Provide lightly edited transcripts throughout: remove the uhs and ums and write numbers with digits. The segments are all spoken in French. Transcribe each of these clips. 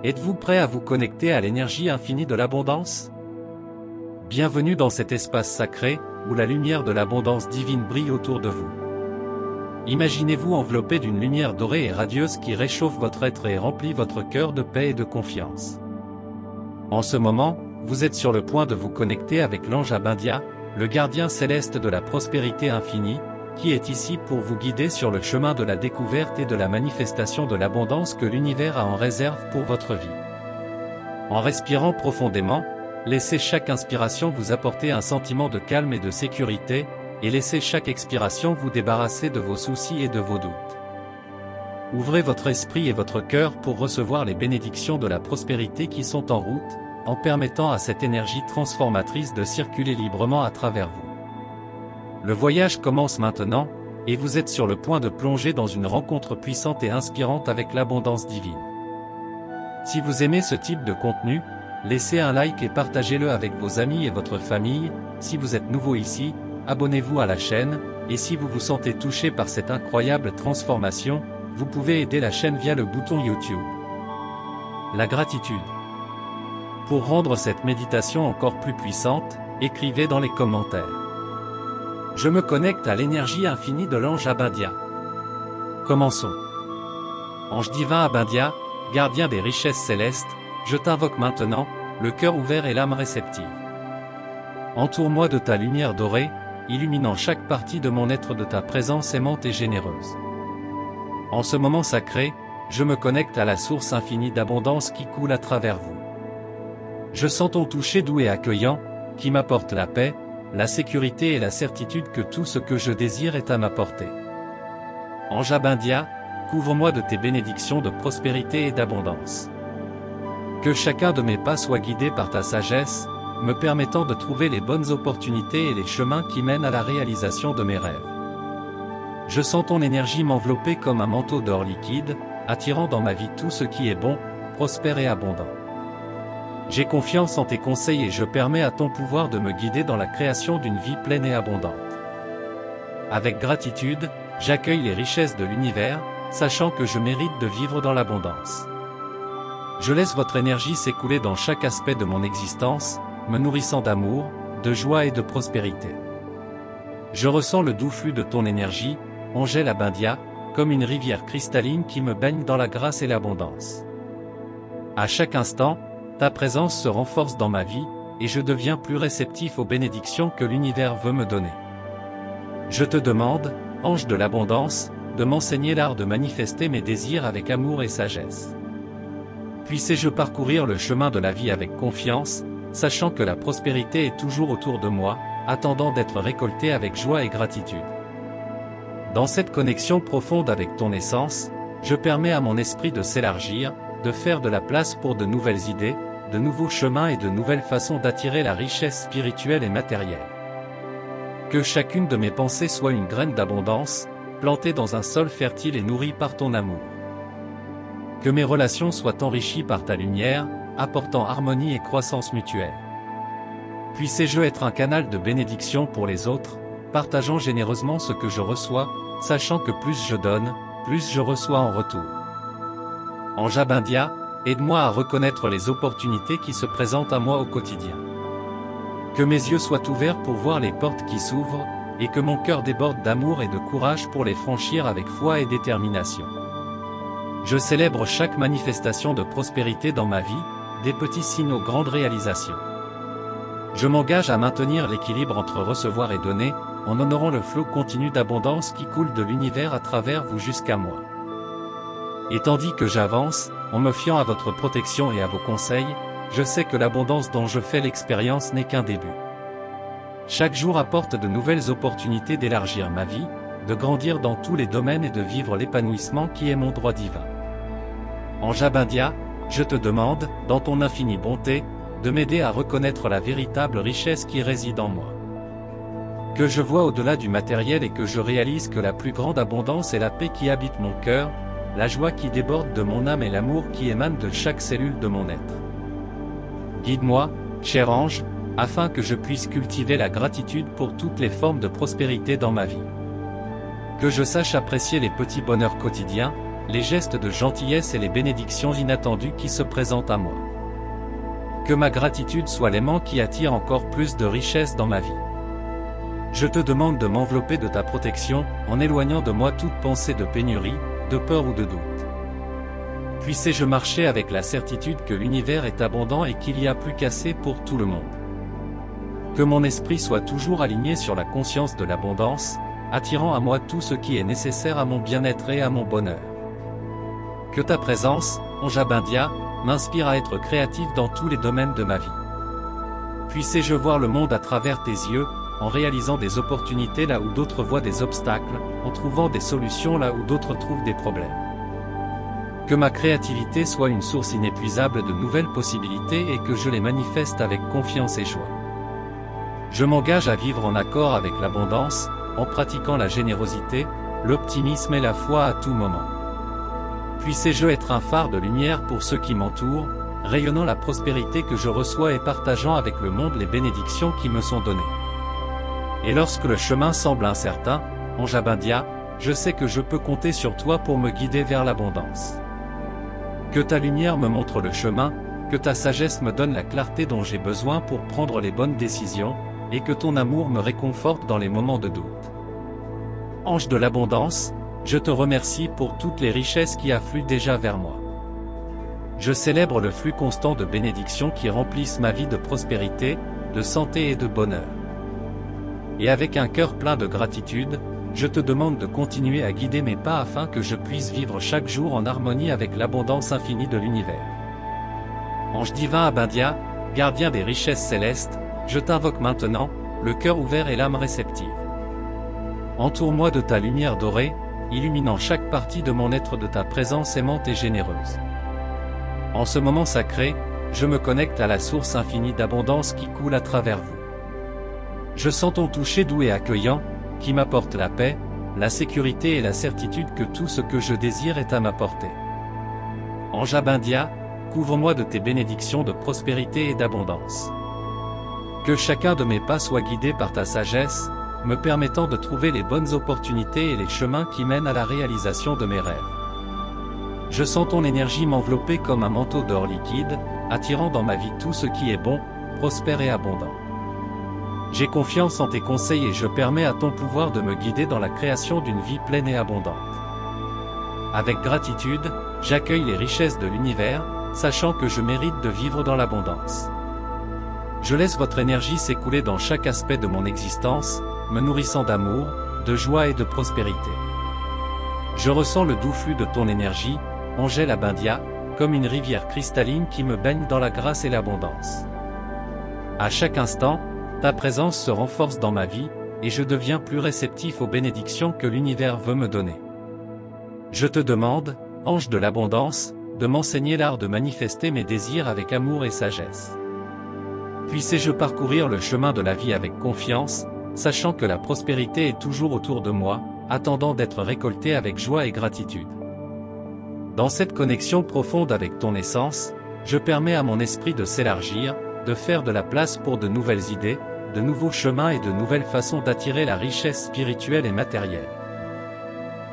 Êtes-vous prêt à vous connecter à l'énergie infinie de l'abondance? Bienvenue dans cet espace sacré, où la lumière de l'abondance divine brille autour de vous. Imaginez-vous enveloppé d'une lumière dorée et radieuse qui réchauffe votre être et remplit votre cœur de paix et de confiance. En ce moment, vous êtes sur le point de vous connecter avec l'ange Abindia, le gardien céleste de la prospérité infinie, qui est ici pour vous guider sur le chemin de la découverte et de la manifestation de l'abondance que l'univers a en réserve pour votre vie. En respirant profondément, laissez chaque inspiration vous apporter un sentiment de calme et de sécurité, et laissez chaque expiration vous débarrasser de vos soucis et de vos doutes. Ouvrez votre esprit et votre cœur pour recevoir les bénédictions de la prospérité qui sont en route, en permettant à cette énergie transformatrice de circuler librement à travers vous. Le voyage commence maintenant, et vous êtes sur le point de plonger dans une rencontre puissante et inspirante avec l'abondance divine. Si vous aimez ce type de contenu, laissez un like et partagez-le avec vos amis et votre famille. Si vous êtes nouveau ici, abonnez-vous à la chaîne, et si vous vous sentez touché par cette incroyable transformation, vous pouvez aider la chaîne via le bouton YouTube. La gratitude. Pour rendre cette méditation encore plus puissante, écrivez dans les commentaires. Je me connecte à l'énergie infinie de l'ange Abindia. Commençons. Ange divin Abindia, gardien des richesses célestes, je t'invoque maintenant, le cœur ouvert et l'âme réceptive. Entoure-moi de ta lumière dorée, illuminant chaque partie de mon être de ta présence aimante et généreuse. En ce moment sacré, je me connecte à la source infinie d'abondance qui coule à travers vous. Je sens ton toucher doux et accueillant, qui m'apporte la paix, la sécurité et la certitude que tout ce que je désire est à ma portée. Ange Abindia, couvre-moi de tes bénédictions de prospérité et d'abondance. Que chacun de mes pas soit guidé par ta sagesse, me permettant de trouver les bonnes opportunités et les chemins qui mènent à la réalisation de mes rêves. Je sens ton énergie m'envelopper comme un manteau d'or liquide, attirant dans ma vie tout ce qui est bon, prospère et abondant. J'ai confiance en tes conseils et je permets à ton pouvoir de me guider dans la création d'une vie pleine et abondante. Avec gratitude, j'accueille les richesses de l'univers, sachant que je mérite de vivre dans l'abondance. Je laisse votre énergie s'écouler dans chaque aspect de mon existence, me nourrissant d'amour, de joie et de prospérité. Je ressens le doux flux de ton énergie, Angèle Abindia, comme une rivière cristalline qui me baigne dans la grâce et l'abondance. À chaque instant, ta présence se renforce dans ma vie, et je deviens plus réceptif aux bénédictions que l'univers veut me donner. Je te demande, ange de l'abondance, de m'enseigner l'art de manifester mes désirs avec amour et sagesse. Puissé-je parcourir le chemin de la vie avec confiance, sachant que la prospérité est toujours autour de moi, attendant d'être récoltée avec joie et gratitude. Dans cette connexion profonde avec ton essence, je permets à mon esprit de s'élargir, de faire de la place pour de nouvelles idées, de nouveaux chemins et de nouvelles façons d'attirer la richesse spirituelle et matérielle. Que chacune de mes pensées soit une graine d'abondance, plantée dans un sol fertile et nourrie par ton amour. Que mes relations soient enrichies par ta lumière, apportant harmonie et croissance mutuelle. Puissé-je être un canal de bénédiction pour les autres, partageant généreusement ce que je reçois, sachant que plus je donne, plus je reçois en retour. Ange Abindia, aide-moi à reconnaître les opportunités qui se présentent à moi au quotidien. Que mes yeux soient ouverts pour voir les portes qui s'ouvrent, et que mon cœur déborde d'amour et de courage pour les franchir avec foi et détermination. Je célèbre chaque manifestation de prospérité dans ma vie, des petits signes aux grandes réalisations. Je m'engage à maintenir l'équilibre entre recevoir et donner, en honorant le flot continu d'abondance qui coule de l'univers à travers vous jusqu'à moi. Et tandis que j'avance, en me fiant à votre protection et à vos conseils, je sais que l'abondance dont je fais l'expérience n'est qu'un début. Chaque jour apporte de nouvelles opportunités d'élargir ma vie, de grandir dans tous les domaines et de vivre l'épanouissement qui est mon droit divin. Ange Abindia, je te demande, dans ton infinie bonté, de m'aider à reconnaître la véritable richesse qui réside en moi. Que je vois au-delà du matériel et que je réalise que la plus grande abondance est la paix qui habite mon cœur, la joie qui déborde de mon âme et l'amour qui émane de chaque cellule de mon être. Guide-moi, cher ange, afin que je puisse cultiver la gratitude pour toutes les formes de prospérité dans ma vie. Que je sache apprécier les petits bonheurs quotidiens, les gestes de gentillesse et les bénédictions inattendues qui se présentent à moi. Que ma gratitude soit l'aimant qui attire encore plus de richesse dans ma vie. Je te demande de m'envelopper de ta protection, en éloignant de moi toute pensée de pénurie, de peur ou de doute. Puissé-je marcher avec la certitude que l'univers est abondant et qu'il y a plus qu'assez pour tout le monde. Que mon esprit soit toujours aligné sur la conscience de l'abondance, attirant à moi tout ce qui est nécessaire à mon bien-être et à mon bonheur. Que ta présence, Ange Abindia, m'inspire à être créatif dans tous les domaines de ma vie. Puissé-je voir le monde à travers tes yeux, en réalisant des opportunités là où d'autres voient des obstacles, en trouvant des solutions là où d'autres trouvent des problèmes. Que ma créativité soit une source inépuisable de nouvelles possibilités et que je les manifeste avec confiance et joie. Je m'engage à vivre en accord avec l'abondance, en pratiquant la générosité, l'optimisme et la foi à tout moment. Puissé-je être un phare de lumière pour ceux qui m'entourent, rayonnant la prospérité que je reçois et partageant avec le monde les bénédictions qui me sont données. Et lorsque le chemin semble incertain, Ange Abindia, je sais que je peux compter sur toi pour me guider vers l'abondance. Que ta lumière me montre le chemin, que ta sagesse me donne la clarté dont j'ai besoin pour prendre les bonnes décisions, et que ton amour me réconforte dans les moments de doute. Ange de l'abondance, je te remercie pour toutes les richesses qui affluent déjà vers moi. Je célèbre le flux constant de bénédictions qui remplissent ma vie de prospérité, de santé et de bonheur. Et avec un cœur plein de gratitude, je te demande de continuer à guider mes pas afin que je puisse vivre chaque jour en harmonie avec l'abondance infinie de l'univers. Ange divin Abindia, gardien des richesses célestes, je t'invoque maintenant, le cœur ouvert et l'âme réceptive. Entoure-moi de ta lumière dorée, illuminant chaque partie de mon être de ta présence aimante et généreuse. En ce moment sacré, je me connecte à la source infinie d'abondance qui coule à travers vous. Je sens ton toucher doux et accueillant, qui m'apporte la paix, la sécurité et la certitude que tout ce que je désire est à ma portée. Ange Abindia, couvre-moi de tes bénédictions de prospérité et d'abondance. Que chacun de mes pas soit guidé par ta sagesse, me permettant de trouver les bonnes opportunités et les chemins qui mènent à la réalisation de mes rêves. Je sens ton énergie m'envelopper comme un manteau d'or liquide, attirant dans ma vie tout ce qui est bon, prospère et abondant. J'ai confiance en tes conseils et je permets à ton pouvoir de me guider dans la création d'une vie pleine et abondante. Avec gratitude, j'accueille les richesses de l'univers, sachant que je mérite de vivre dans l'abondance. Je laisse votre énergie s'écouler dans chaque aspect de mon existence, me nourrissant d'amour, de joie et de prospérité. Je ressens le doux flux de ton énergie, Angèle Abindia, comme une rivière cristalline qui me baigne dans la grâce et l'abondance. À chaque instant, ta présence se renforce dans ma vie, et je deviens plus réceptif aux bénédictions que l'univers veut me donner. Je te demande, Ange de l'abondance, de m'enseigner l'art de manifester mes désirs avec amour et sagesse. Puissé-je parcourir le chemin de la vie avec confiance, sachant que la prospérité est toujours autour de moi, attendant d'être récoltée avec joie et gratitude. Dans cette connexion profonde avec ton essence, je permets à mon esprit de s'élargir, de faire de la place pour de nouvelles idées, de nouveaux chemins et de nouvelles façons d'attirer la richesse spirituelle et matérielle.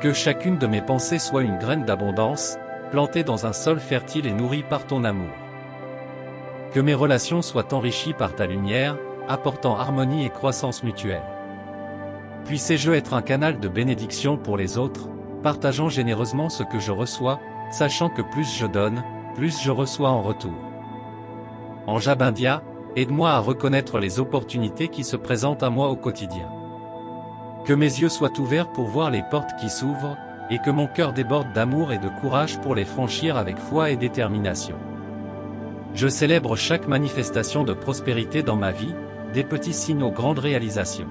Que chacune de mes pensées soit une graine d'abondance, plantée dans un sol fertile et nourrie par ton amour. Que mes relations soient enrichies par ta lumière, apportant harmonie et croissance mutuelle. Puissé-je être un canal de bénédiction pour les autres, partageant généreusement ce que je reçois, sachant que plus je donne, plus je reçois en retour. Ange Abindia, aide-moi à reconnaître les opportunités qui se présentent à moi au quotidien. Que mes yeux soient ouverts pour voir les portes qui s'ouvrent, et que mon cœur déborde d'amour et de courage pour les franchir avec foi et détermination. Je célèbre chaque manifestation de prospérité dans ma vie, des petits signes aux grandes réalisations.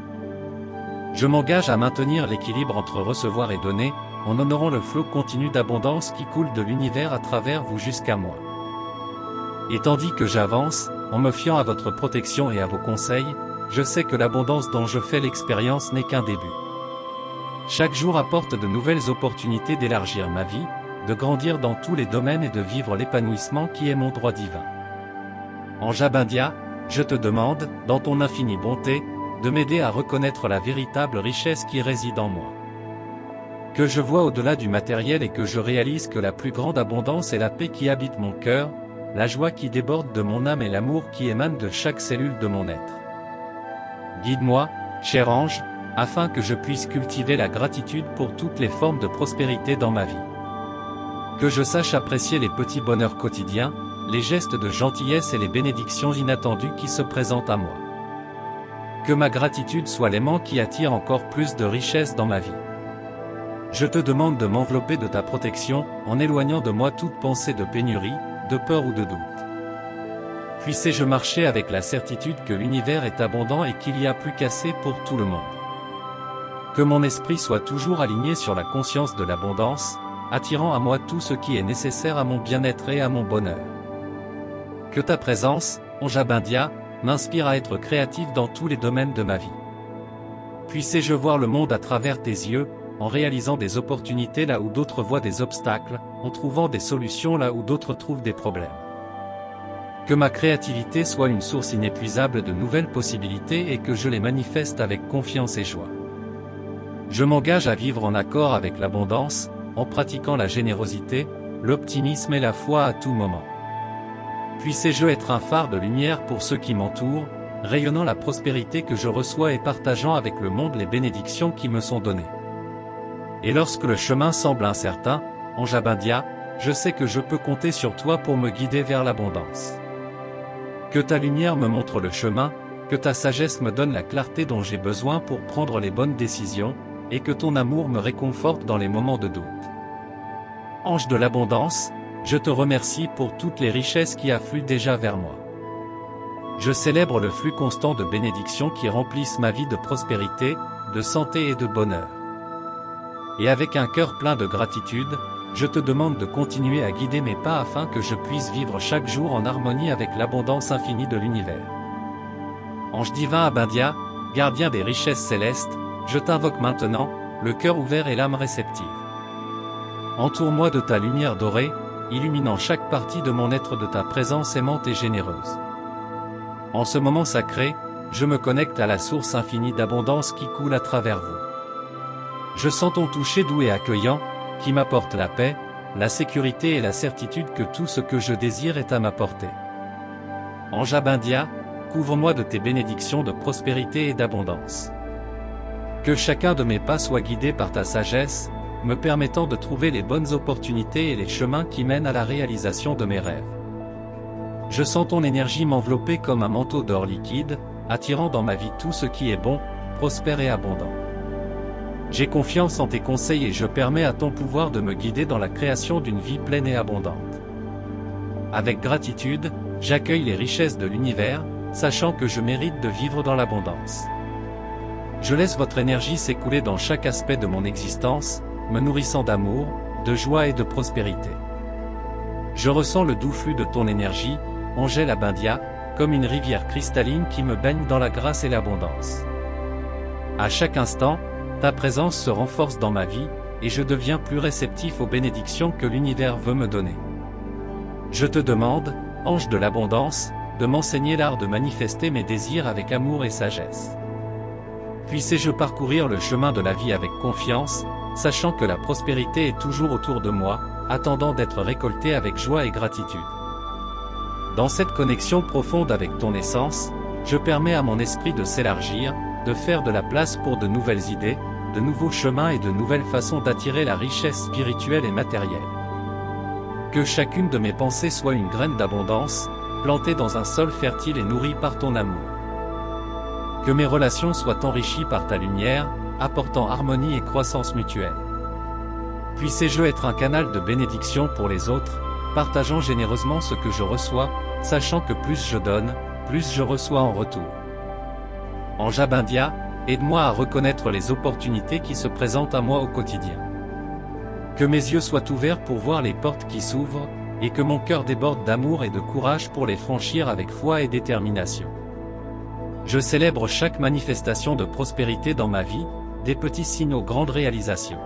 Je m'engage à maintenir l'équilibre entre recevoir et donner, en honorant le flot continu d'abondance qui coule de l'univers à travers vous jusqu'à moi. Et tandis que j'avance, en me fiant à votre protection et à vos conseils, je sais que l'abondance dont je fais l'expérience n'est qu'un début. Chaque jour apporte de nouvelles opportunités d'élargir ma vie, de grandir dans tous les domaines et de vivre l'épanouissement qui est mon droit divin. Ange Abindia, je te demande, dans ton infinie bonté, de m'aider à reconnaître la véritable richesse qui réside en moi. Que je vois au-delà du matériel et que je réalise que la plus grande abondance est la paix qui habite mon cœur, la joie qui déborde de mon âme et l'amour qui émane de chaque cellule de mon être. Guide-moi, cher ange, afin que je puisse cultiver la gratitude pour toutes les formes de prospérité dans ma vie. Que je sache apprécier les petits bonheurs quotidiens, les gestes de gentillesse et les bénédictions inattendues qui se présentent à moi. Que ma gratitude soit l'aimant qui attire encore plus de richesse dans ma vie. Je te demande de m'envelopper de ta protection, en éloignant de moi toute pensée de pénurie, de peur ou de doute. Puisse-je marcher avec la certitude que l'univers est abondant et qu'il y a plus qu'assez pour tout le monde. Que mon esprit soit toujours aligné sur la conscience de l'abondance, attirant à moi tout ce qui est nécessaire à mon bien-être et à mon bonheur. Que ta présence, Ange Abindia, m'inspire à être créatif dans tous les domaines de ma vie. Puisse-je voir le monde à travers tes yeux, en réalisant des opportunités là où d'autres voient des obstacles, en trouvant des solutions là où d'autres trouvent des problèmes. Que ma créativité soit une source inépuisable de nouvelles possibilités et que je les manifeste avec confiance et joie. Je m'engage à vivre en accord avec l'abondance, en pratiquant la générosité, l'optimisme et la foi à tout moment. Puisse-je être un phare de lumière pour ceux qui m'entourent, rayonnant la prospérité que je reçois et partageant avec le monde les bénédictions qui me sont données. Et lorsque le chemin semble incertain, Ange Abindia, je sais que je peux compter sur toi pour me guider vers l'abondance. Que ta lumière me montre le chemin, que ta sagesse me donne la clarté dont j'ai besoin pour prendre les bonnes décisions, et que ton amour me réconforte dans les moments de doute. Ange de l'abondance, je te remercie pour toutes les richesses qui affluent déjà vers moi. Je célèbre le flux constant de bénédictions qui remplissent ma vie de prospérité, de santé et de bonheur. Et avec un cœur plein de gratitude, je te demande de continuer à guider mes pas afin que je puisse vivre chaque jour en harmonie avec l'abondance infinie de l'univers. Ange divin Abindia, gardien des richesses célestes, je t'invoque maintenant, le cœur ouvert et l'âme réceptive. Entoure-moi de ta lumière dorée, illuminant chaque partie de mon être de ta présence aimante et généreuse. En ce moment sacré, je me connecte à la source infinie d'abondance qui coule à travers vous. Je sens ton toucher doux et accueillant, qui m'apporte la paix, la sécurité et la certitude que tout ce que je désire est à ma portée. Ange Abindia, couvre-moi de tes bénédictions de prospérité et d'abondance. Que chacun de mes pas soit guidé par ta sagesse, me permettant de trouver les bonnes opportunités et les chemins qui mènent à la réalisation de mes rêves. Je sens ton énergie m'envelopper comme un manteau d'or liquide, attirant dans ma vie tout ce qui est bon, prospère et abondant. J'ai confiance en tes conseils et je permets à ton pouvoir de me guider dans la création d'une vie pleine et abondante. Avec gratitude, j'accueille les richesses de l'univers, sachant que je mérite de vivre dans l'abondance. Je laisse votre énergie s'écouler dans chaque aspect de mon existence, me nourrissant d'amour, de joie et de prospérité. Je ressens le doux flux de ton énergie, Angèle Abindia, comme une rivière cristalline qui me baigne dans la grâce et l'abondance. À chaque instant, ta présence se renforce dans ma vie, et je deviens plus réceptif aux bénédictions que l'univers veut me donner. Je te demande, ange de l'abondance, de m'enseigner l'art de manifester mes désirs avec amour et sagesse. Puisse-je parcourir le chemin de la vie avec confiance, sachant que la prospérité est toujours autour de moi, attendant d'être récoltée avec joie et gratitude. Dans cette connexion profonde avec ton essence, je permets à mon esprit de s'élargir, de faire de la place pour de nouvelles idées, de nouveaux chemins et de nouvelles façons d'attirer la richesse spirituelle et matérielle. Que chacune de mes pensées soit une graine d'abondance, plantée dans un sol fertile et nourrie par ton amour. Que mes relations soient enrichies par ta lumière, apportant harmonie et croissance mutuelle. Puisse-je être un canal de bénédiction pour les autres, partageant généreusement ce que je reçois, sachant que plus je donne, plus je reçois en retour. Ange Abindia, aide-moi à reconnaître les opportunités qui se présentent à moi au quotidien. Que mes yeux soient ouverts pour voir les portes qui s'ouvrent, et que mon cœur déborde d'amour et de courage pour les franchir avec foi et détermination. Je célèbre chaque manifestation de prospérité dans ma vie, des petits signes aux grandes réalisations.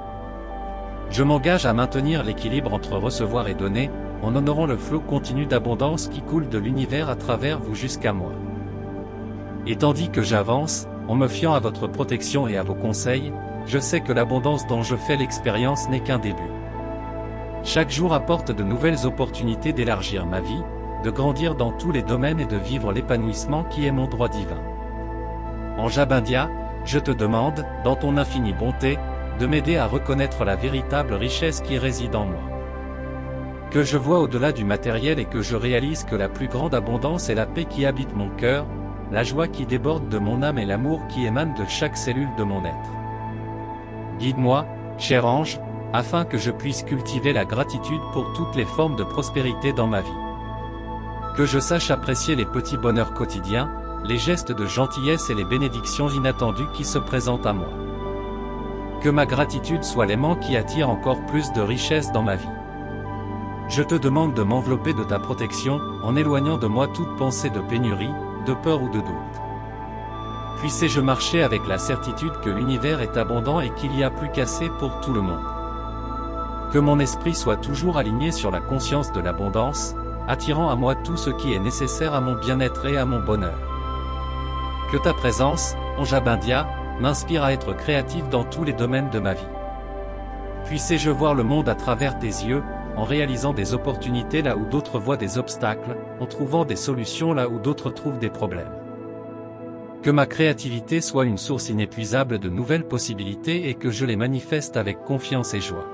Je m'engage à maintenir l'équilibre entre recevoir et donner, en honorant le flot continu d'abondance qui coule de l'univers à travers vous jusqu'à moi. Et tandis que j'avance, en me fiant à votre protection et à vos conseils, je sais que l'abondance dont je fais l'expérience n'est qu'un début. Chaque jour apporte de nouvelles opportunités d'élargir ma vie, de grandir dans tous les domaines et de vivre l'épanouissement qui est mon droit divin. Ange Abindia, je te demande, dans ton infinie bonté, de m'aider à reconnaître la véritable richesse qui réside en moi. Que je vois au-delà du matériel et que je réalise que la plus grande abondance est la paix qui habite mon cœur, la joie qui déborde de mon âme et l'amour qui émane de chaque cellule de mon être. Guide-moi, cher ange, afin que je puisse cultiver la gratitude pour toutes les formes de prospérité dans ma vie. Que je sache apprécier les petits bonheurs quotidiens, les gestes de gentillesse et les bénédictions inattendues qui se présentent à moi. Que ma gratitude soit l'aimant qui attire encore plus de richesse dans ma vie. Je te demande de m'envelopper de ta protection, en éloignant de moi toute pensée de pénurie, de peur ou de doute. Puisse-je marcher avec la certitude que l'univers est abondant et qu'il y a plus qu'assez pour tout le monde. Que mon esprit soit toujours aligné sur la conscience de l'abondance, attirant à moi tout ce qui est nécessaire à mon bien-être et à mon bonheur. Que ta présence, Ange Abindia, m'inspire à être créatif dans tous les domaines de ma vie. Puisse-je voir le monde à travers tes yeux, en réalisant des opportunités là où d'autres voient des obstacles, en trouvant des solutions là où d'autres trouvent des problèmes. Que ma créativité soit une source inépuisable de nouvelles possibilités et que je les manifeste avec confiance et joie.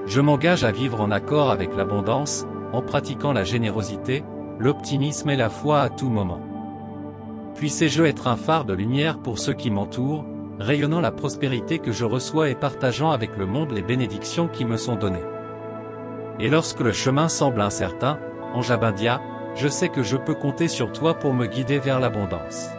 Je m'engage à vivre en accord avec l'abondance, en pratiquant la générosité, l'optimisme et la foi à tout moment. Puisse-je être un phare de lumière pour ceux qui m'entourent, rayonnant la prospérité que je reçois et partageant avec le monde les bénédictions qui me sont données. Et lorsque le chemin semble incertain, Ange Abindia, je sais que je peux compter sur toi pour me guider vers l'abondance.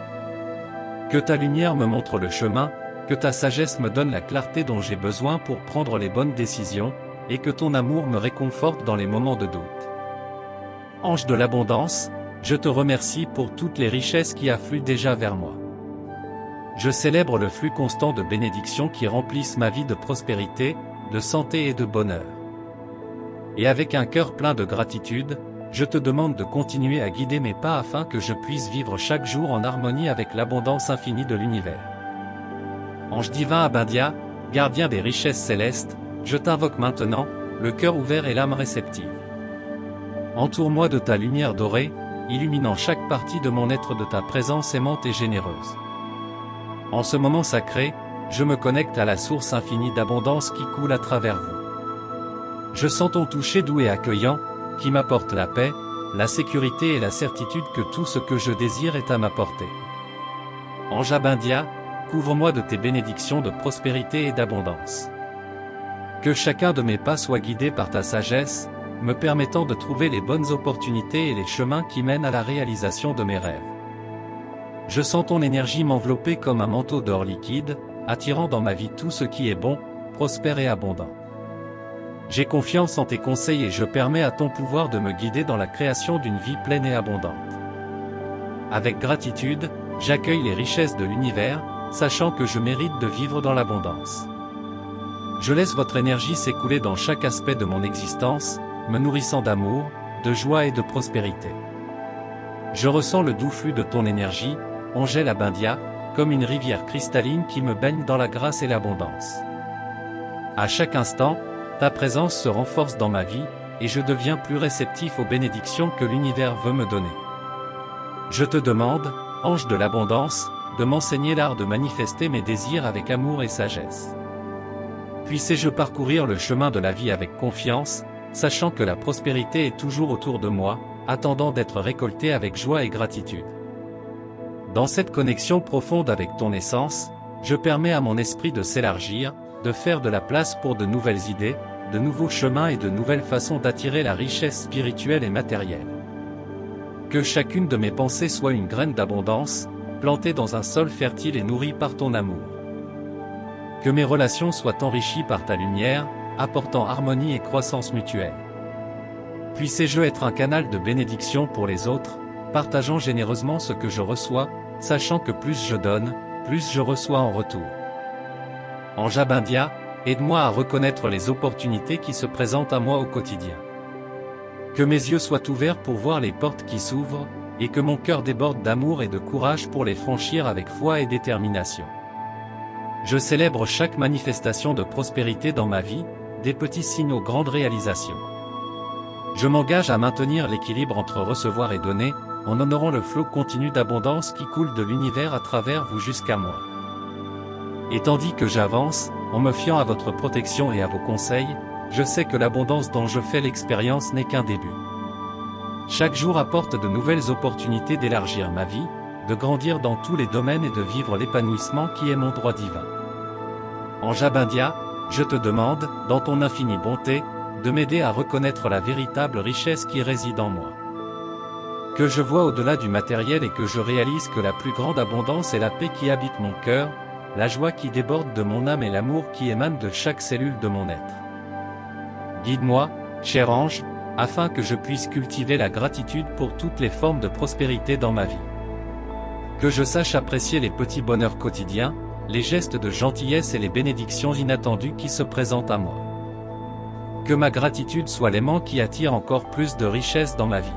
Que ta lumière me montre le chemin, que ta sagesse me donne la clarté dont j'ai besoin pour prendre les bonnes décisions, et que ton amour me réconforte dans les moments de doute. Ange de l'abondance, je te remercie pour toutes les richesses qui affluent déjà vers moi. Je célèbre le flux constant de bénédictions qui remplissent ma vie de prospérité, de santé et de bonheur. Et avec un cœur plein de gratitude, je te demande de continuer à guider mes pas afin que je puisse vivre chaque jour en harmonie avec l'abondance infinie de l'univers. Ange divin Abindia, gardien des richesses célestes, je t'invoque maintenant, le cœur ouvert et l'âme réceptive. Entoure-moi de ta lumière dorée, illuminant chaque partie de mon être de ta présence aimante et généreuse. En ce moment sacré, je me connecte à la source infinie d'abondance qui coule à travers vous. Je sens ton toucher doux et accueillant, qui m'apporte la paix, la sécurité et la certitude que tout ce que je désire est à ma portée. Ange Abindia, couvre-moi de tes bénédictions de prospérité et d'abondance. Que chacun de mes pas soit guidé par ta sagesse, me permettant de trouver les bonnes opportunités et les chemins qui mènent à la réalisation de mes rêves. Je sens ton énergie m'envelopper comme un manteau d'or liquide, attirant dans ma vie tout ce qui est bon, prospère et abondant. J'ai confiance en tes conseils et je permets à ton pouvoir de me guider dans la création d'une vie pleine et abondante. Avec gratitude, j'accueille les richesses de l'univers, sachant que je mérite de vivre dans l'abondance. Je laisse votre énergie s'écouler dans chaque aspect de mon existence, me nourrissant d'amour, de joie et de prospérité. Je ressens le doux flux de ton énergie, Ange Abindia, comme une rivière cristalline qui me baigne dans la grâce et l'abondance. À chaque instant, ta présence se renforce dans ma vie, et je deviens plus réceptif aux bénédictions que l'univers veut me donner. Je te demande, Ange de l'abondance, de m'enseigner l'art de manifester mes désirs avec amour et sagesse. Puisse-je parcourir le chemin de la vie avec confiance, sachant que la prospérité est toujours autour de moi, attendant d'être récoltée avec joie et gratitude. Dans cette connexion profonde avec ton essence, je permets à mon esprit de s'élargir, de faire de la place pour de nouvelles idées, de nouveaux chemins et de nouvelles façons d'attirer la richesse spirituelle et matérielle. Que chacune de mes pensées soit une graine d'abondance, plantée dans un sol fertile et nourrie par ton amour. Que mes relations soient enrichies par ta lumière, apportant harmonie et croissance mutuelle. Puisse-je être un canal de bénédiction pour les autres, partageant généreusement ce que je reçois, sachant que plus je donne, plus je reçois en retour. Ange Abindia, aide-moi à reconnaître les opportunités qui se présentent à moi au quotidien. Que mes yeux soient ouverts pour voir les portes qui s'ouvrent, et que mon cœur déborde d'amour et de courage pour les franchir avec foi et détermination. Je célèbre chaque manifestation de prospérité dans ma vie, des petits signes aux grandes réalisations. Je m'engage à maintenir l'équilibre entre recevoir et donner, en honorant le flot continu d'abondance qui coule de l'univers à travers vous jusqu'à moi. Et tandis que j'avance, en me fiant à votre protection et à vos conseils, je sais que l'abondance dont je fais l'expérience n'est qu'un début. Chaque jour apporte de nouvelles opportunités d'élargir ma vie, de grandir dans tous les domaines et de vivre l'épanouissement qui est mon droit divin. Ange Abindia, je te demande, dans ton infinie bonté, de m'aider à reconnaître la véritable richesse qui réside en moi. Que je vois au-delà du matériel et que je réalise que la plus grande abondance est la paix qui habite mon cœur, la joie qui déborde de mon âme et l'amour qui émane de chaque cellule de mon être. Guide-moi, cher ange, afin que je puisse cultiver la gratitude pour toutes les formes de prospérité dans ma vie. Que je sache apprécier les petits bonheurs quotidiens, les gestes de gentillesse et les bénédictions inattendues qui se présentent à moi. Que ma gratitude soit l'aimant qui attire encore plus de richesse dans ma vie.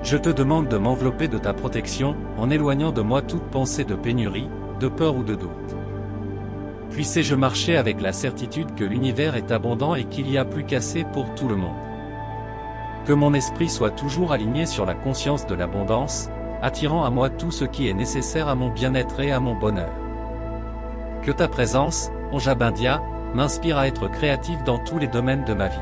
Je te demande de m'envelopper de ta protection, en éloignant de moi toute pensée de pénurie, de peur ou de doute. Puisse-je marcher avec la certitude que l'univers est abondant et qu'il y a plus qu'assez pour tout le monde. Que mon esprit soit toujours aligné sur la conscience de l'abondance, attirant à moi tout ce qui est nécessaire à mon bien-être et à mon bonheur. Que ta présence, Ange Abindia, m'inspire à être créatif dans tous les domaines de ma vie.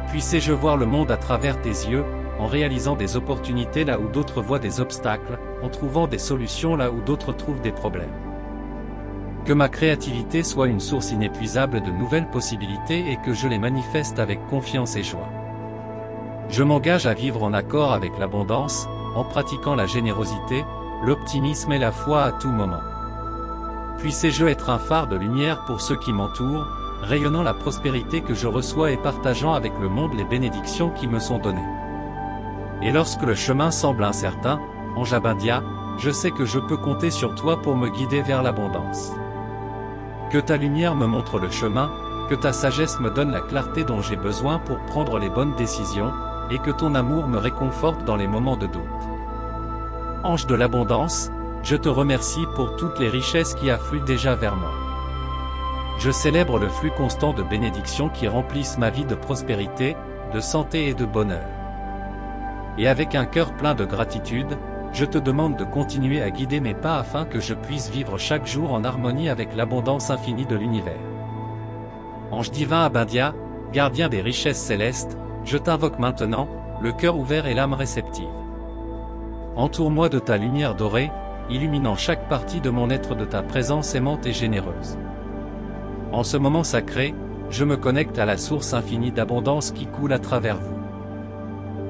Puisse-je voir le monde à travers tes yeux, en réalisant des opportunités là où d'autres voient des obstacles, en trouvant des solutions là où d'autres trouvent des problèmes. Que ma créativité soit une source inépuisable de nouvelles possibilités et que je les manifeste avec confiance et joie. Je m'engage à vivre en accord avec l'abondance, en pratiquant la générosité, l'optimisme et la foi à tout moment. Puisse-je être un phare de lumière pour ceux qui m'entourent, rayonnant la prospérité que je reçois et partageant avec le monde les bénédictions qui me sont données. Et lorsque le chemin semble incertain, Ange Abindia, je sais que je peux compter sur toi pour me guider vers l'abondance. Que ta lumière me montre le chemin, que ta sagesse me donne la clarté dont j'ai besoin pour prendre les bonnes décisions, et que ton amour me réconforte dans les moments de doute. Ange de l'abondance, je te remercie pour toutes les richesses qui affluent déjà vers moi. Je célèbre le flux constant de bénédictions qui remplissent ma vie de prospérité, de santé et de bonheur. Et avec un cœur plein de gratitude, je te demande de continuer à guider mes pas afin que je puisse vivre chaque jour en harmonie avec l'abondance infinie de l'univers. Ange divin Abindia, gardien des richesses célestes, je t'invoque maintenant, le cœur ouvert et l'âme réceptive. Entoure-moi de ta lumière dorée, illuminant chaque partie de mon être de ta présence aimante et généreuse. En ce moment sacré, je me connecte à la source infinie d'abondance qui coule à travers vous.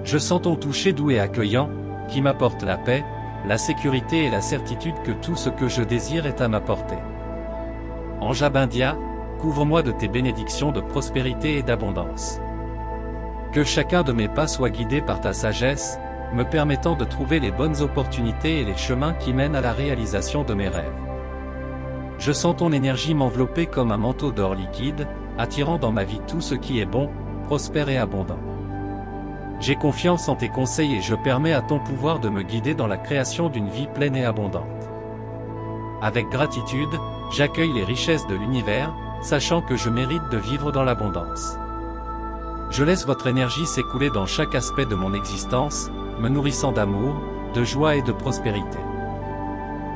Je sens ton toucher doux et accueillant, qui m'apporte la paix, la sécurité et la certitude que tout ce que je désire est à ma portée. Ange Abindia, couvre-moi de tes bénédictions de prospérité et d'abondance. Que chacun de mes pas soit guidé par ta sagesse, me permettant de trouver les bonnes opportunités et les chemins qui mènent à la réalisation de mes rêves. Je sens ton énergie m'envelopper comme un manteau d'or liquide, attirant dans ma vie tout ce qui est bon, prospère et abondant. J'ai confiance en tes conseils et je permets à ton pouvoir de me guider dans la création d'une vie pleine et abondante. Avec gratitude, j'accueille les richesses de l'univers, sachant que je mérite de vivre dans l'abondance. Je laisse votre énergie s'écouler dans chaque aspect de mon existence, me nourrissant d'amour, de joie et de prospérité.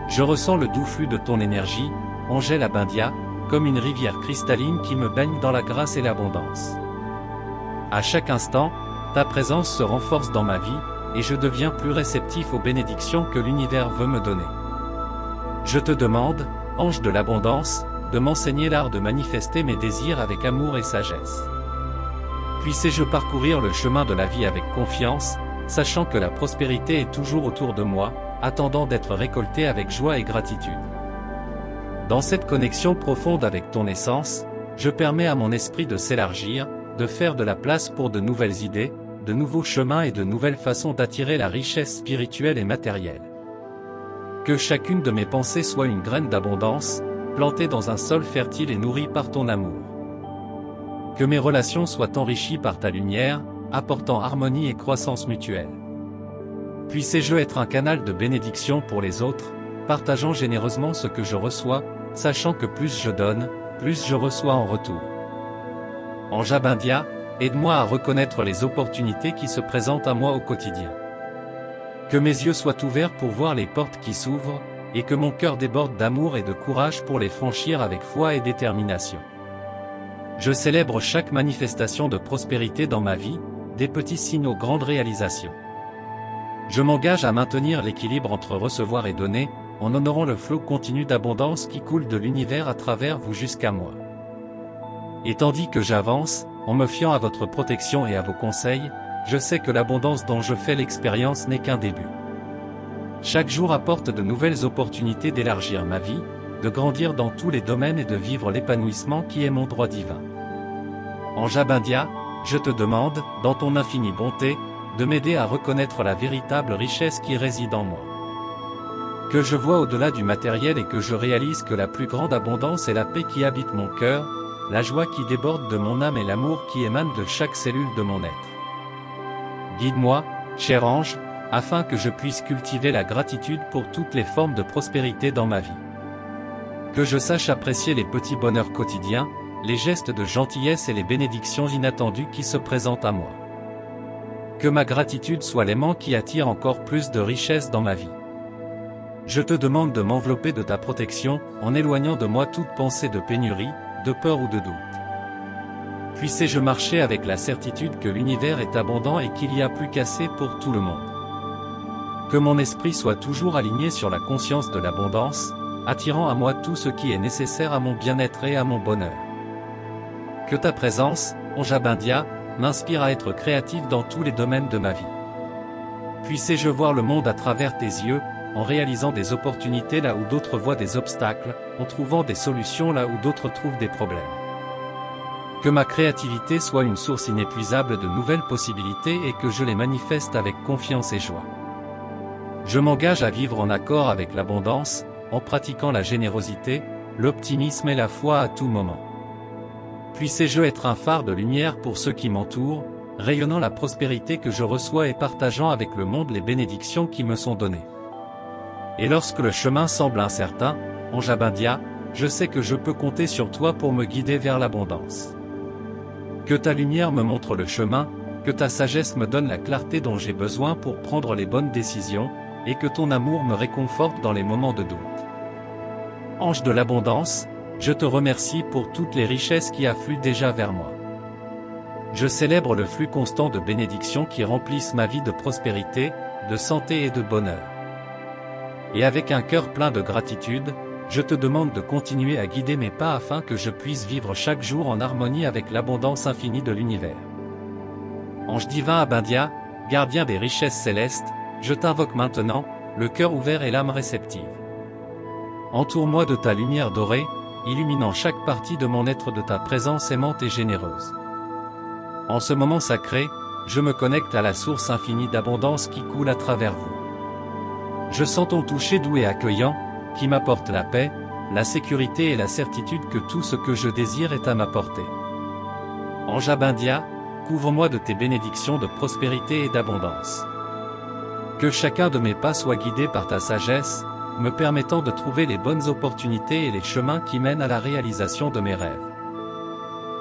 Je ressens le doux flux de ton énergie, Ange Abindia, comme une rivière cristalline qui me baigne dans la grâce et l'abondance. À chaque instant, ta présence se renforce dans ma vie, et je deviens plus réceptif aux bénédictions que l'univers veut me donner. Je te demande, Ange de l'abondance, de m'enseigner l'art de manifester mes désirs avec amour et sagesse. Puisse-je parcourir le chemin de la vie avec confiance, sachant que la prospérité est toujours autour de moi, attendant d'être récoltée avec joie et gratitude. Dans cette connexion profonde avec ton essence, je permets à mon esprit de s'élargir, de faire de la place pour de nouvelles idées, de nouveaux chemins et de nouvelles façons d'attirer la richesse spirituelle et matérielle. Que chacune de mes pensées soit une graine d'abondance, plantée dans un sol fertile et nourrie par ton amour. Que mes relations soient enrichies par ta lumière, apportant harmonie et croissance mutuelle. Puisse-je être un canal de bénédiction pour les autres, partageant généreusement ce que je reçois, sachant que plus je donne, plus je reçois en retour. Ange Abindia, aide-moi à reconnaître les opportunités qui se présentent à moi au quotidien. Que mes yeux soient ouverts pour voir les portes qui s'ouvrent, et que mon cœur déborde d'amour et de courage pour les franchir avec foi et détermination. Je célèbre chaque manifestation de prospérité dans ma vie, des petits signes aux grandes réalisations. Je m'engage à maintenir l'équilibre entre recevoir et donner, en honorant le flot continu d'abondance qui coule de l'univers à travers vous jusqu'à moi. Et tandis que j'avance, en me fiant à votre protection et à vos conseils, je sais que l'abondance dont je fais l'expérience n'est qu'un début. Chaque jour apporte de nouvelles opportunités d'élargir ma vie, de grandir dans tous les domaines et de vivre l'épanouissement qui est mon droit divin. Ange Abindia, je te demande, dans ton infinie bonté, de m'aider à reconnaître la véritable richesse qui réside en moi. Que je vois au-delà du matériel et que je réalise que la plus grande abondance est la paix qui habite mon cœur, la joie qui déborde de mon âme et l'amour qui émane de chaque cellule de mon être. Guide-moi, cher ange, afin que je puisse cultiver la gratitude pour toutes les formes de prospérité dans ma vie. Que je sache apprécier les petits bonheurs quotidiens, les gestes de gentillesse et les bénédictions inattendues qui se présentent à moi. Que ma gratitude soit l'aimant qui attire encore plus de richesse dans ma vie. Je te demande de m'envelopper de ta protection, en éloignant de moi toute pensée de pénurie, de peur ou de doute. Puissé-je marcher avec la certitude que l'univers est abondant et qu'il y a plus qu'assez pour tout le monde. Que mon esprit soit toujours aligné sur la conscience de l'abondance, attirant à moi tout ce qui est nécessaire à mon bien-être et à mon bonheur. Que ta présence, Ange Abindia, m'inspire à être créatif dans tous les domaines de ma vie. Puissé-je voir le monde à travers tes yeux, en réalisant des opportunités là où d'autres voient des obstacles, en trouvant des solutions là où d'autres trouvent des problèmes. Que ma créativité soit une source inépuisable de nouvelles possibilités et que je les manifeste avec confiance et joie. Je m'engage à vivre en accord avec l'abondance, en pratiquant la générosité, l'optimisme et la foi à tout moment. Puissé-je être un phare de lumière pour ceux qui m'entourent, rayonnant la prospérité que je reçois et partageant avec le monde les bénédictions qui me sont données. Et lorsque le chemin semble incertain, Ange Abindia, je sais que je peux compter sur toi pour me guider vers l'abondance. Que ta lumière me montre le chemin, que ta sagesse me donne la clarté dont j'ai besoin pour prendre les bonnes décisions, et que ton amour me réconforte dans les moments de doute. Ange de l'abondance, je te remercie pour toutes les richesses qui affluent déjà vers moi. Je célèbre le flux constant de bénédictions qui remplissent ma vie de prospérité, de santé et de bonheur. Et avec un cœur plein de gratitude, je te demande de continuer à guider mes pas afin que je puisse vivre chaque jour en harmonie avec l'abondance infinie de l'univers. Ange divin Abindia, gardien des richesses célestes, je t'invoque maintenant, le cœur ouvert et l'âme réceptive. Entoure-moi de ta lumière dorée, illuminant chaque partie de mon être de ta présence aimante et généreuse. En ce moment sacré, je me connecte à la source infinie d'abondance qui coule à travers vous. Je sens ton toucher doux et accueillant, qui m'apporte la paix, la sécurité et la certitude que tout ce que je désire est à ma portée. Ange Abindia, couvre-moi de tes bénédictions de prospérité et d'abondance. Que chacun de mes pas soit guidé par ta sagesse, me permettant de trouver les bonnes opportunités et les chemins qui mènent à la réalisation de mes rêves.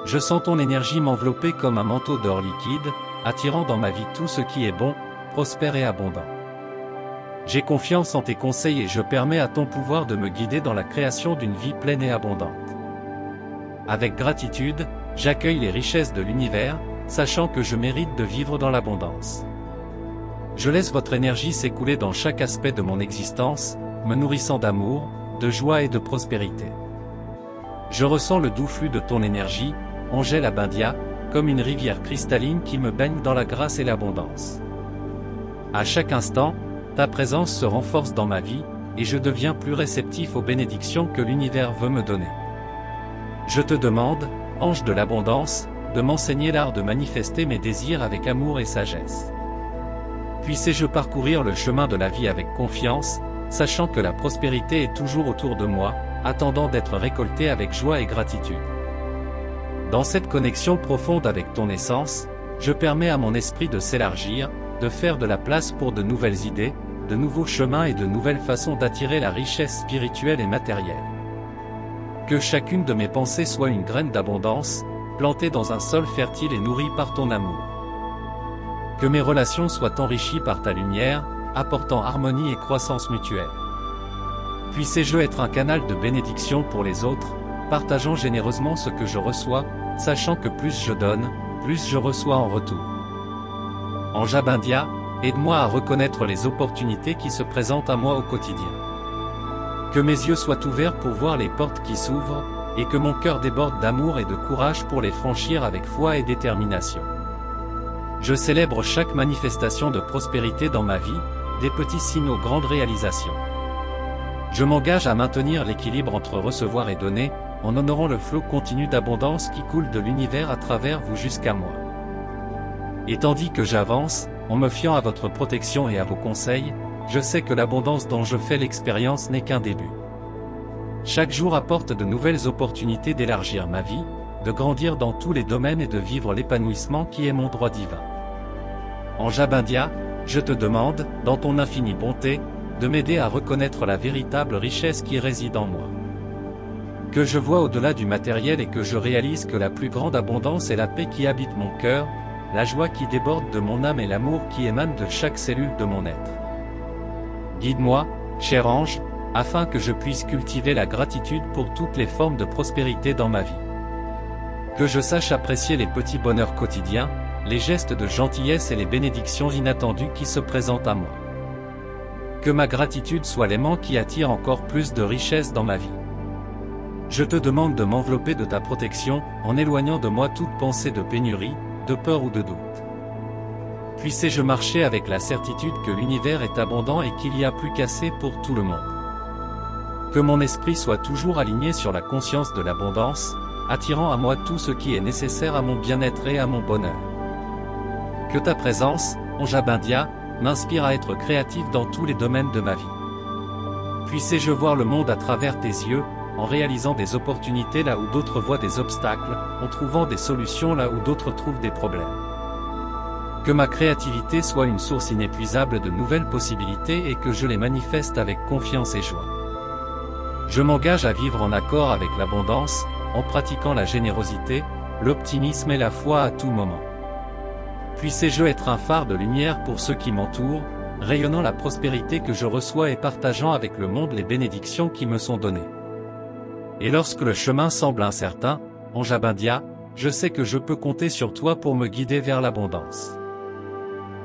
Je sens ton énergie m'envelopper comme un manteau d'or liquide, attirant dans ma vie tout ce qui est bon, prospère et abondant. J'ai confiance en tes conseils et je permets à ton pouvoir de me guider dans la création d'une vie pleine et abondante. Avec gratitude, j'accueille les richesses de l'univers, sachant que je mérite de vivre dans l'abondance. Je laisse votre énergie s'écouler dans chaque aspect de mon existence, me nourrissant d'amour, de joie et de prospérité. Je ressens le doux flux de ton énergie, Ange Abindia, comme une rivière cristalline qui me baigne dans la grâce et l'abondance. À chaque instant, ta présence se renforce dans ma vie, et je deviens plus réceptif aux bénédictions que l'univers veut me donner. Je te demande, Ange de l'abondance, de m'enseigner l'art de manifester mes désirs avec amour et sagesse. Puissé-je parcourir le chemin de la vie avec confiance, sachant que la prospérité est toujours autour de moi, attendant d'être récoltée avec joie et gratitude. Dans cette connexion profonde avec ton essence, je permets à mon esprit de s'élargir, de faire de la place pour de nouvelles idées, de nouveaux chemins et de nouvelles façons d'attirer la richesse spirituelle et matérielle. Que chacune de mes pensées soit une graine d'abondance, plantée dans un sol fertile et nourrie par ton amour. Que mes relations soient enrichies par ta lumière, apportant harmonie et croissance mutuelle. Puissé-je être un canal de bénédiction pour les autres, partageant généreusement ce que je reçois, sachant que plus je donne, plus je reçois en retour. Ange Abindia, aide-moi à reconnaître les opportunités qui se présentent à moi au quotidien. Que mes yeux soient ouverts pour voir les portes qui s'ouvrent, et que mon cœur déborde d'amour et de courage pour les franchir avec foi et détermination. Je célèbre chaque manifestation de prospérité dans ma vie, des petits signes aux grandes réalisations. Je m'engage à maintenir l'équilibre entre recevoir et donner, en honorant le flot continu d'abondance qui coule de l'univers à travers vous jusqu'à moi. Et tandis que j'avance, en me fiant à votre protection et à vos conseils, je sais que l'abondance dont je fais l'expérience n'est qu'un début. Chaque jour apporte de nouvelles opportunités d'élargir ma vie, de grandir dans tous les domaines et de vivre l'épanouissement qui est mon droit divin. Ange Abindia, je te demande, dans ton infinie bonté, de m'aider à reconnaître la véritable richesse qui réside en moi. Que je vois au-delà du matériel et que je réalise que la plus grande abondance est la paix qui habite mon cœur, la joie qui déborde de mon âme et l'amour qui émane de chaque cellule de mon être. Guide-moi, cher ange, afin que je puisse cultiver la gratitude pour toutes les formes de prospérité dans ma vie. Que je sache apprécier les petits bonheurs quotidiens, les gestes de gentillesse et les bénédictions inattendues qui se présentent à moi. Que ma gratitude soit l'aimant qui attire encore plus de richesse dans ma vie. Je te demande de m'envelopper de ta protection, en éloignant de moi toute pensée de pénurie, de peur ou de doute. Puissé-je marcher avec la certitude que l'univers est abondant et qu'il y a plus qu'assez pour tout le monde. Que mon esprit soit toujours aligné sur la conscience de l'abondance, attirant à moi tout ce qui est nécessaire à mon bien-être et à mon bonheur. Que ta présence, Ange Abindia, m'inspire à être créatif dans tous les domaines de ma vie. Puissé-je voir le monde à travers tes yeux, en réalisant des opportunités là où d'autres voient des obstacles, en trouvant des solutions là où d'autres trouvent des problèmes. Que ma créativité soit une source inépuisable de nouvelles possibilités et que je les manifeste avec confiance et joie. Je m'engage à vivre en accord avec l'abondance, en pratiquant la générosité, l'optimisme et la foi à tout moment. Puissé-je être un phare de lumière pour ceux qui m'entourent, rayonnant la prospérité que je reçois et partageant avec le monde les bénédictions qui me sont données. Et lorsque le chemin semble incertain, Ange Abindia, je sais que je peux compter sur toi pour me guider vers l'abondance.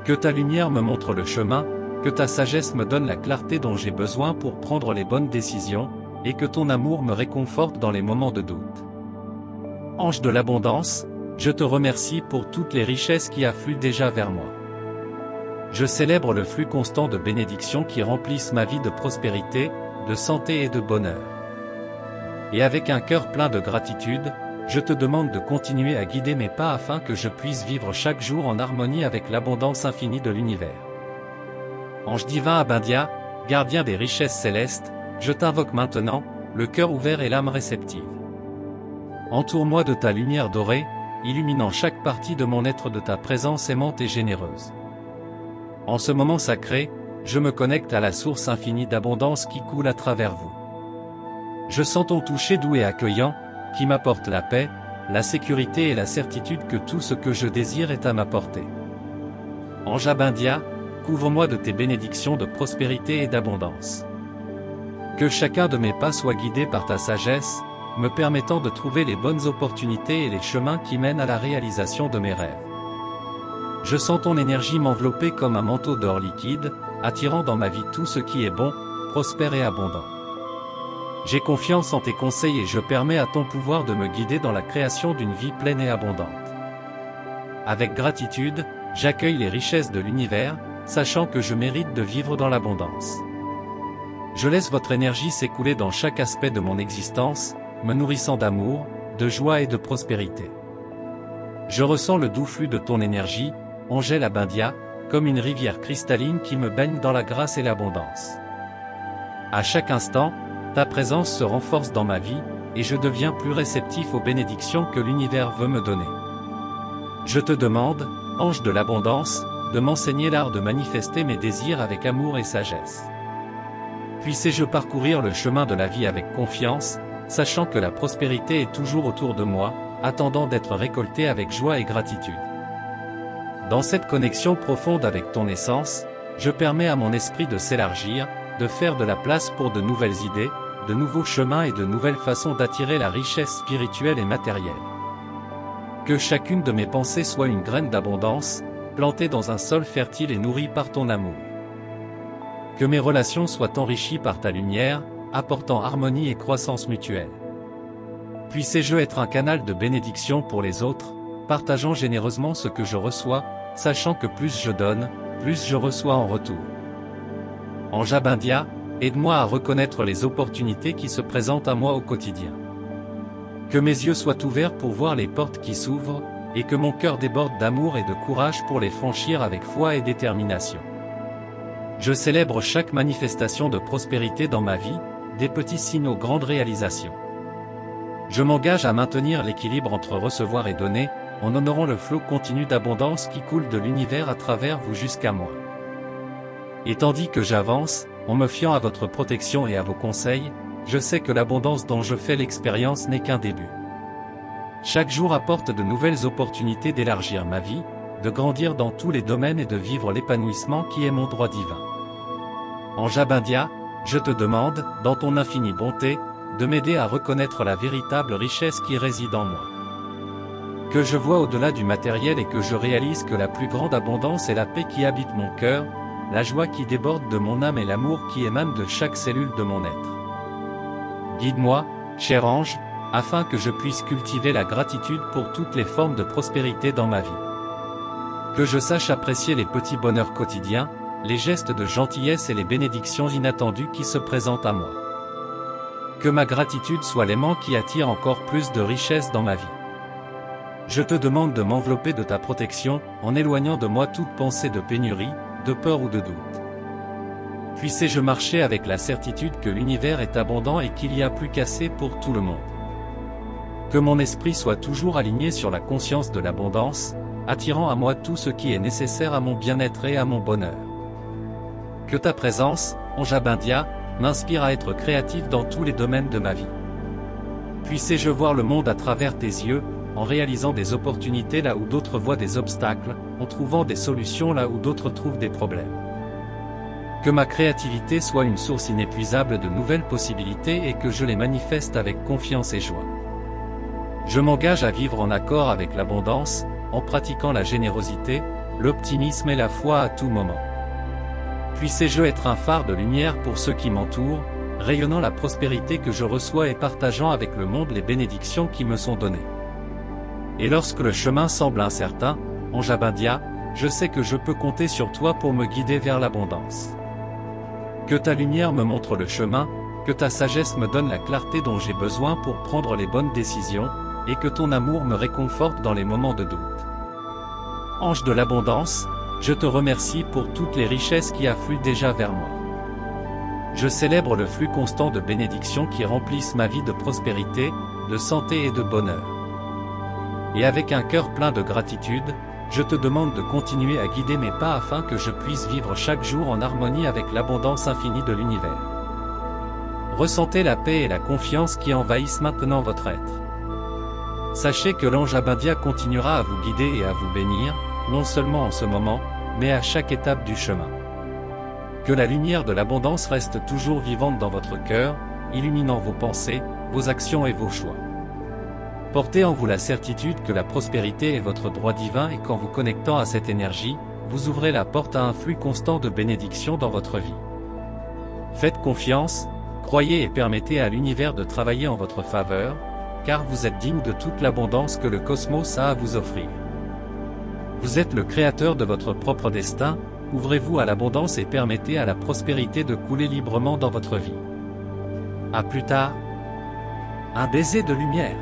Que ta lumière me montre le chemin, que ta sagesse me donne la clarté dont j'ai besoin pour prendre les bonnes décisions, et que ton amour me réconforte dans les moments de doute. Ange de l'abondance, je te remercie pour toutes les richesses qui affluent déjà vers moi. Je célèbre le flux constant de bénédictions qui remplissent ma vie de prospérité, de santé et de bonheur. Et avec un cœur plein de gratitude, je te demande de continuer à guider mes pas afin que je puisse vivre chaque jour en harmonie avec l'abondance infinie de l'univers. Ange divin Abindia, gardien des richesses célestes, je t'invoque maintenant, le cœur ouvert et l'âme réceptive. Entoure-moi de ta lumière dorée, illuminant chaque partie de mon être de ta présence aimante et généreuse. En ce moment sacré, je me connecte à la source infinie d'abondance qui coule à travers vous. Je sens ton toucher doux et accueillant, qui m'apporte la paix, la sécurité et la certitude que tout ce que je désire est à ma portée. Ange Abindia, couvre-moi de tes bénédictions de prospérité et d'abondance. Que chacun de mes pas soit guidé par ta sagesse, me permettant de trouver les bonnes opportunités et les chemins qui mènent à la réalisation de mes rêves. Je sens ton énergie m'envelopper comme un manteau d'or liquide, attirant dans ma vie tout ce qui est bon, prospère et abondant. J'ai confiance en tes conseils et je permets à ton pouvoir de me guider dans la création d'une vie pleine et abondante. Avec gratitude, j'accueille les richesses de l'univers, sachant que je mérite de vivre dans l'abondance. Je laisse votre énergie s'écouler dans chaque aspect de mon existence, me nourrissant d'amour, de joie et de prospérité. Je ressens le doux flux de ton énergie, Ange Abindia, comme une rivière cristalline qui me baigne dans la grâce et l'abondance. À chaque instant, ta présence se renforce dans ma vie, et je deviens plus réceptif aux bénédictions que l'univers veut me donner. Je te demande, Ange de l'abondance, de m'enseigner l'art de manifester mes désirs avec amour et sagesse. Puissé-je parcourir le chemin de la vie avec confiance, sachant que la prospérité est toujours autour de moi, attendant d'être récoltée avec joie et gratitude. Dans cette connexion profonde avec ton essence, je permets à mon esprit de s'élargir, de faire de la place pour de nouvelles idées, de nouveaux chemins et de nouvelles façons d'attirer la richesse spirituelle et matérielle. Que chacune de mes pensées soit une graine d'abondance, plantée dans un sol fertile et nourrie par ton amour. Que mes relations soient enrichies par ta lumière, apportant harmonie et croissance mutuelle. Puissé-je être un canal de bénédiction pour les autres, partageant généreusement ce que je reçois, sachant que plus je donne, plus je reçois en retour. Ange Abindia, aide-moi à reconnaître les opportunités qui se présentent à moi au quotidien. Que mes yeux soient ouverts pour voir les portes qui s'ouvrent, et que mon cœur déborde d'amour et de courage pour les franchir avec foi et détermination. Je célèbre chaque manifestation de prospérité dans ma vie, des petits signes aux grandes réalisations. Je m'engage à maintenir l'équilibre entre recevoir et donner, en honorant le flot continu d'abondance qui coule de l'univers à travers vous jusqu'à moi. Et tandis que j'avance, en me fiant à votre protection et à vos conseils, je sais que l'abondance dont je fais l'expérience n'est qu'un début. Chaque jour apporte de nouvelles opportunités d'élargir ma vie, de grandir dans tous les domaines et de vivre l'épanouissement qui est mon droit divin. Ange Abindia, je te demande, dans ton infinie bonté, de m'aider à reconnaître la véritable richesse qui réside en moi. Que je vois au-delà du matériel et que je réalise que la plus grande abondance est la paix qui habite mon cœur, la joie qui déborde de mon âme et l'amour qui émane de chaque cellule de mon être. Guide-moi, cher ange, afin que je puisse cultiver la gratitude pour toutes les formes de prospérité dans ma vie. Que je sache apprécier les petits bonheurs quotidiens, les gestes de gentillesse et les bénédictions inattendues qui se présentent à moi. Que ma gratitude soit l'aimant qui attire encore plus de richesse dans ma vie. Je te demande de m'envelopper de ta protection, en éloignant de moi toute pensée de pénurie, de peur ou de doute. Puissé-je marcher avec la certitude que l'univers est abondant et qu'il y a plus qu'assez pour tout le monde. Que mon esprit soit toujours aligné sur la conscience de l'abondance, attirant à moi tout ce qui est nécessaire à mon bien-être et à mon bonheur. Que ta présence, Ange Abindia, m'inspire à être créatif dans tous les domaines de ma vie. Puissé-je voir le monde à travers tes yeux, en réalisant des opportunités là où d'autres voient des obstacles, en trouvant des solutions là où d'autres trouvent des problèmes. Que ma créativité soit une source inépuisable de nouvelles possibilités et que je les manifeste avec confiance et joie. Je m'engage à vivre en accord avec l'abondance, en pratiquant la générosité, l'optimisme et la foi à tout moment. Puissé-je être un phare de lumière pour ceux qui m'entourent, rayonnant la prospérité que je reçois et partageant avec le monde les bénédictions qui me sont données. Et lorsque le chemin semble incertain, Ange Abindia, je sais que je peux compter sur toi pour me guider vers l'abondance. Que ta lumière me montre le chemin, que ta sagesse me donne la clarté dont j'ai besoin pour prendre les bonnes décisions, et que ton amour me réconforte dans les moments de doute. Ange de l'abondance, je te remercie pour toutes les richesses qui affluent déjà vers moi. Je célèbre le flux constant de bénédictions qui remplissent ma vie de prospérité, de santé et de bonheur. Et avec un cœur plein de gratitude, je te demande de continuer à guider mes pas afin que je puisse vivre chaque jour en harmonie avec l'abondance infinie de l'univers. Ressentez la paix et la confiance qui envahissent maintenant votre être. Sachez que l'Ange Abindia continuera à vous guider et à vous bénir, non seulement en ce moment, mais à chaque étape du chemin. Que la lumière de l'abondance reste toujours vivante dans votre cœur, illuminant vos pensées, vos actions et vos choix. Portez en vous la certitude que la prospérité est votre droit divin et qu'en vous connectant à cette énergie, vous ouvrez la porte à un flux constant de bénédictions dans votre vie. Faites confiance, croyez et permettez à l'univers de travailler en votre faveur, car vous êtes digne de toute l'abondance que le cosmos a à vous offrir. Vous êtes le créateur de votre propre destin, ouvrez-vous à l'abondance et permettez à la prospérité de couler librement dans votre vie. À plus tard. Un baiser de lumière.